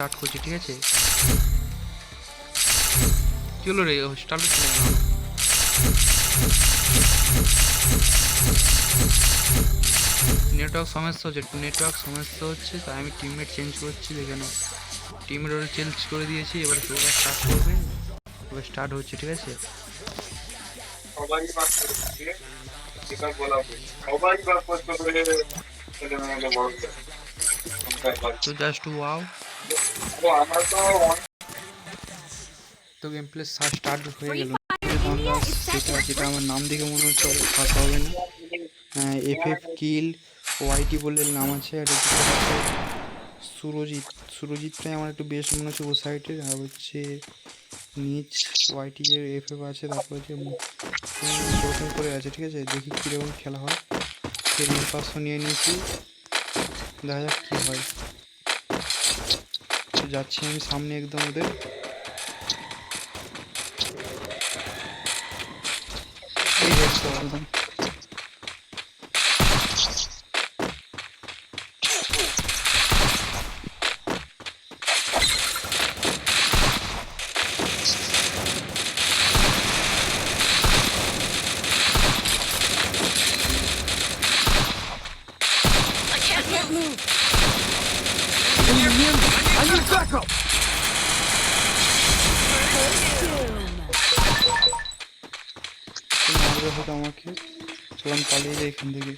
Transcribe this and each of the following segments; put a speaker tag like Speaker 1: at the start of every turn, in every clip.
Speaker 1: Start করছি, ঠিক আছে? চলো রে, স্টার্ট হচ্ছে না। নেটওয়ার্ক সমস্যা হচ্ছে, তাই আমি টিমমেট চেঞ্জ করছি। দেখে নাও, টিমমেট ওরা চেঞ্জ করে দিয়েছি। এবারে ওরা স্টার্ট করবে, এবার স্টার্ট হচ্ছে, ঠিক আছে? তো জাস্ট ওয়াও, তো গেম প্লে স্টার্ট হয়ে গেল। সেটা যেটা আমার নাম দেখে মনে হচ্ছে অত খাস হবে না। FF কিল ওয়াইটি বলে নাম আছে। আর সুরজিৎটাই আমার একটু বেশ মনে হচ্ছে ও সাইডের। আর হচ্ছে নিচ ওয়াইটি যে FF আছে, তারপর হচ্ছে ওরকম করে আছে, ঠিক আছে? দেখি কীরকম খেলা হয়। ট্রেনিং পাসও নিয়ে নিয়েছি, দেখা যাক কী হয়। তো যাচ্ছি আমি সামনে একদম ওদের। এই দেখছো একদম মারবে হয়তো আমাকে। চলাম পালিয়ে যাই এখান থেকে।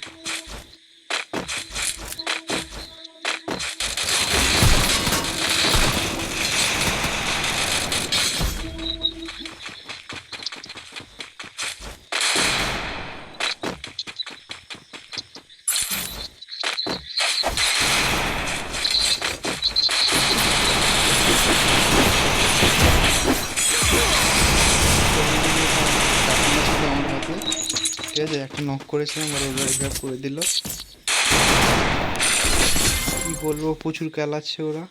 Speaker 1: ঠিক আছে, একটা নক করেছিলাম আর ওরা রিভাইভ করে দিল। কি বলবো, প্রচুর খেলাচ্ছে ওরা।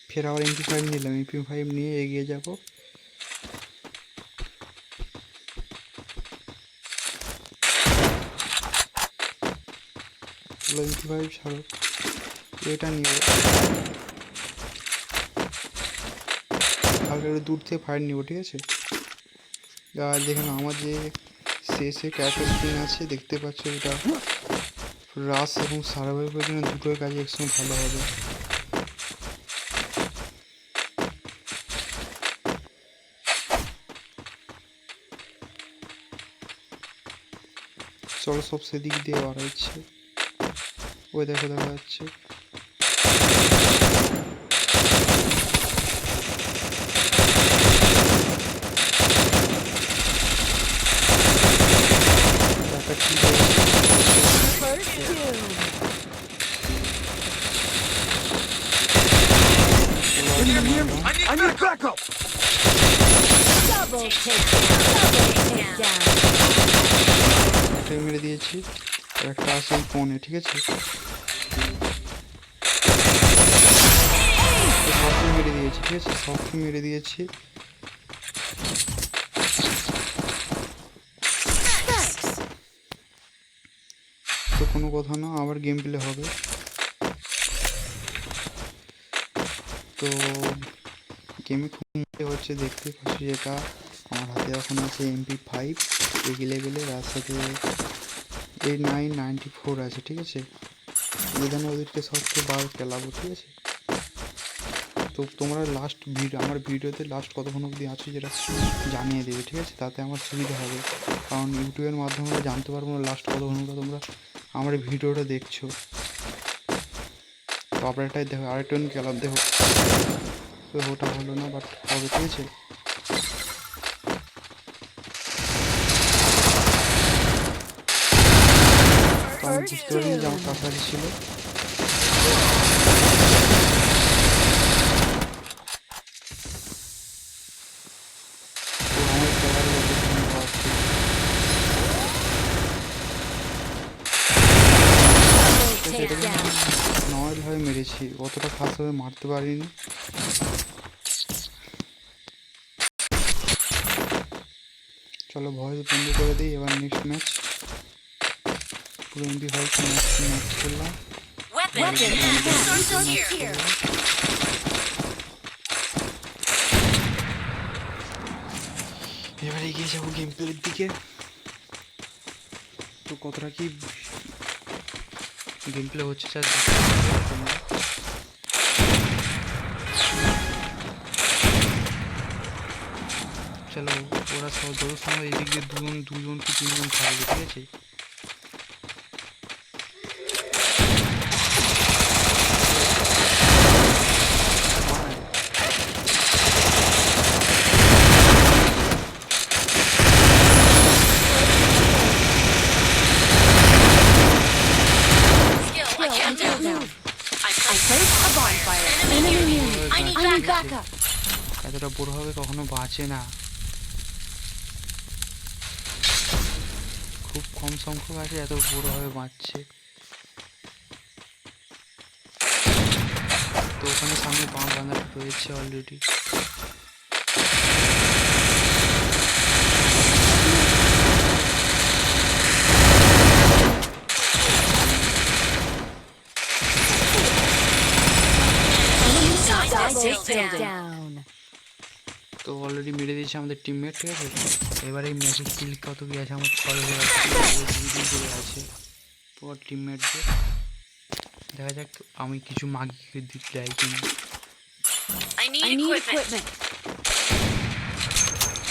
Speaker 1: ফের আবার MP5 নিলাম, MP5 নিয়ে এগিয়ে যাব। MP5 ছাড়ো, এটা নিয়ে হালকা একটু দূর থেকে ফায়ার নিব, ঠিক আছে? আর যেখানে আমার যে শেষে ক্যারেক্টার স্ক্রিন আছে দেখতে পাচ্ছ, এটা রাশ এবং সার্ভাইভের জন্য দুটোই কাজে একসঙ্গে ভালো হবে। চলো সব সেদিক দিয়ে বাড়াচ্ছে। ওই দেখো দেখা যাচ্ছে। মেরে দিয়েছি, একটা আছে এই কোণে, ঠিক আছে? সবকে মেরে দিয়েছি, ঠিক আছে? সবকে মেরে দিয়েছি। তো কোনো কথা না, আবার গেম প্লে হবে। তো গেমে খুব মজা হচ্ছে, দেখতে পাচ্ছি। যেটা আমার হাতে এখন আছে MP5 এই লেভেলের, আর সাথে 994 আছে, ঠিক আছে? এখানে ওদেরকে সবকে বার খেলাবো, ঠিক আছে? তো তোমরা লাস্ট আমার ভিডিওতে লাস্ট কতক্ষণ অবধি আছে যেটা জানিয়ে দেবে, ঠিক আছে? তাতে আমার সুবিধা হবে, কারণ ইউটিউবের মাধ্যমে আমরা জানতে পারবো না লাস্ট কতক্ষণ তোমরা আমার ভিডিওটা দেখছো। তো আপনারটাই দেখো, আরেকটু খেলার দেখো। তো ওটা হলো না, বাট হবে, ঠিক আছে? তো আমি বুঝতে পারিনি যে আমার কাছাকাছি ছিল। নর্মালভাবে মেরেছি, অতটা খাসভাবে মারতে পারিনি। চলো ভয়েস বন্ধ করে দিই, এবার নেক্সট ম্যাচ। পুরো MP5 ম্যাচ করলাম।
Speaker 2: weapon. Resources here.
Speaker 1: এবার এগিয়ে যাবো গেম প্লের দিকে। তো কতটা কি গেম প্লে হচ্ছে স্যার তোমরা। চলো ওরা সব যত সময় এদিক দিয়ে দুজন কি তিনজন থাকবে, ঠিক আছে। এতটা বড় হবে কখনো বাঁচে না, খুব কম সংখ্যক আছে এত বড় হবে বাঁচছে। তো ওখানে সামনে বাঁধ বাঁধাটা রয়েছে অলরেডি। তো অলরেডি মেরে দিয়েছে আমাদের টিমমেট, ঠিক আছে। এবার এই ম্যাচের কিল কত কি আছে আমার 6 হয়ে আছে তোমার টিমমেটদের। দেখা যাক আমি কিছু মাগিয়ে দিতে যাই কিনা।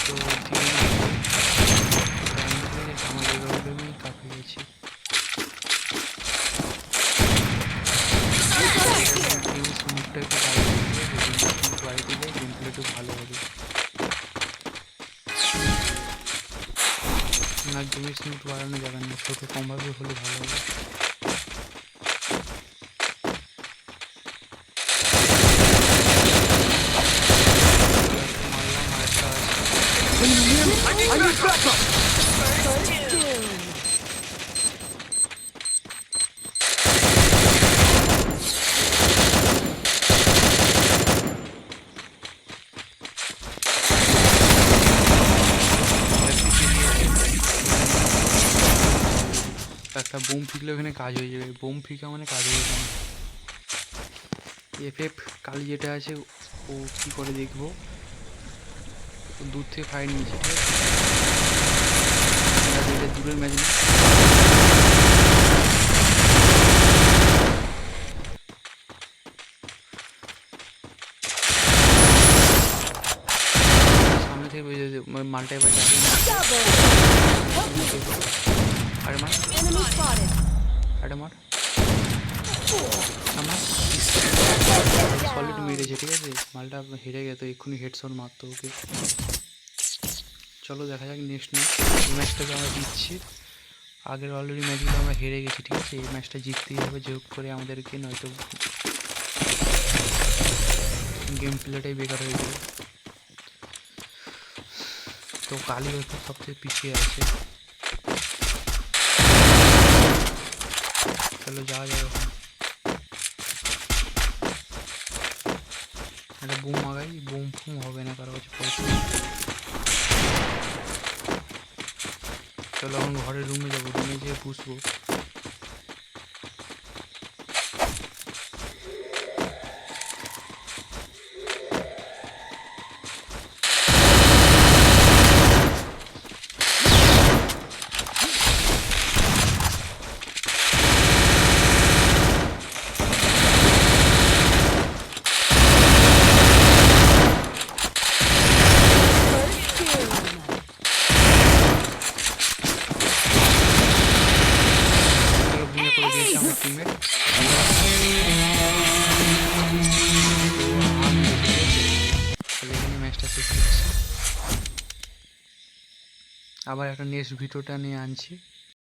Speaker 1: তো আমাদের আমি কাঁপে গেছি। মুখটা একটু বাড়িতে যাই গেম প্লেটা ভালো হবে না, গেমের স্মুথ বাড়ানো যাবে না, ছোটো কমভাবে হলে ভালো হবে। একটা বোম ফিকলে ওখানে কাজ হয়ে যাবে, বোম ফিকা মানে কাজ হয়ে যাবে। এফএফ কালি যেটা আছে ও কী করে দেখবো, দূর থেকে ফায়ার নিয়েছে, ঠিক আছে। এটা দূরের ম্যাচ না, সামনে থেকে মালটা এবার যাবে না। আরে মার আরে মার আমার সলিড মেরেছে, ঠিক আছে। মালটা হেরে গেতো, এক্ষুনি হেডশট মারতো ওকে। চলো দেখা যাক নেক্সট ম্যাচ। এই ম্যাচটাকে আমরা জিতছি, আগের অলরেডি ম্যাচগুলো আমরা হেরে গেছি, ঠিক আছে। এই ম্যাচটা জিততেই হবে যোগ করে আমাদেরকে, নয়তো গেম প্লেটাই বেকার হয়ে যাবে। তো কালি হয়তো সবচেয়ে পিছিয়ে আছে। চলো যাওয়া যাবে এখন। একটা বুম মাগাই, বুম ফুম হবে না কারো কাছে পয়সা। চলো এখন ঘরের রুমে যাবো, রুমে যেয়ে পুষবো। আবার একটা নেক্সট ভিডিওটা নিয়ে আনছি।